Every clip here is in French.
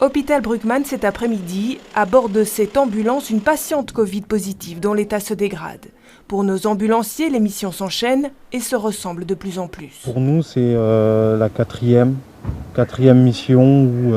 Hôpital Bruckmann cet après-midi, à bord de cette ambulance, une patiente Covid positive dont l'état se dégrade. Pour nos ambulanciers, les missions s'enchaînent et se ressemblent de plus en plus. Pour nous, c'est la quatrième mission où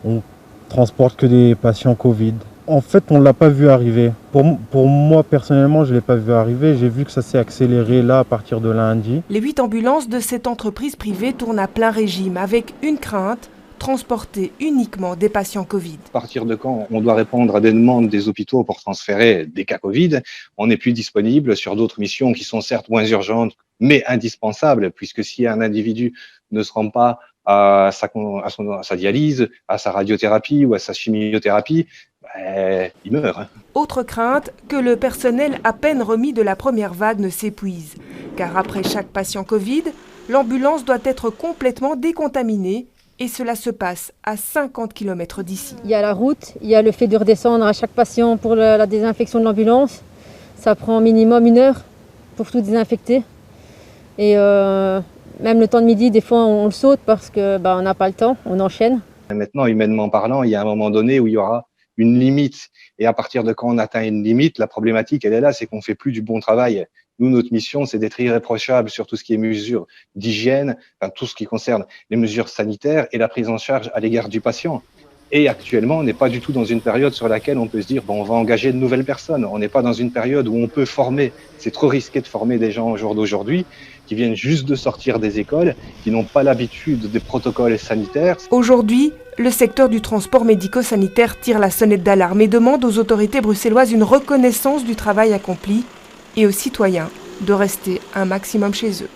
on transporte que des patients Covid. En fait, on ne l'a pas vu arriver. Pour moi, personnellement, je ne l'ai pas vu arriver. J'ai vu que ça s'est accéléré là à partir de lundi. Les 8 ambulances de cette entreprise privée tournent à plein régime avec une crainte, transporter uniquement des patients Covid. À partir de quand on doit répondre à des demandes des hôpitaux pour transférer des cas Covid, on n'est plus disponible sur d'autres missions qui sont certes moins urgentes, mais indispensables, puisque si un individu ne se rend pas à sa dialyse, à sa radiothérapie ou à sa chimiothérapie, il meurt. Autre crainte, que le personnel à peine remis de la première vague ne s'épuise. Car après chaque patient Covid, l'ambulance doit être complètement décontaminée. Et cela se passe à 50 km d'ici. Il y a la route, il y a le fait de redescendre à chaque patient pour la désinfection de l'ambulance. Ça prend minimum 1 heure pour tout désinfecter. Et même le temps de midi, des fois on le saute parce qu'on n'a pas le temps, on enchaîne. Maintenant, humainement parlant, il y a un moment donné où il y aura une limite. Et à partir de quand on atteint une limite, la problématique, elle est là, c'est qu'on ne fait plus du bon travail. Nous, notre mission, c'est d'être irréprochable sur tout ce qui est mesures d'hygiène, tout ce qui concerne les mesures sanitaires et la prise en charge à l'égard du patient. Et actuellement, on n'est pas du tout dans une période sur laquelle on peut se dire on va engager de nouvelles personnes. On n'est pas dans une période où on peut former. C'est trop risqué de former des gens au jour d'aujourd'hui qui viennent juste de sortir des écoles, qui n'ont pas l'habitude des protocoles sanitaires. Aujourd'hui, le secteur du transport médico-sanitaire tire la sonnette d'alarme et demande aux autorités bruxelloises une reconnaissance du travail accompli et aux citoyens de rester un maximum chez eux.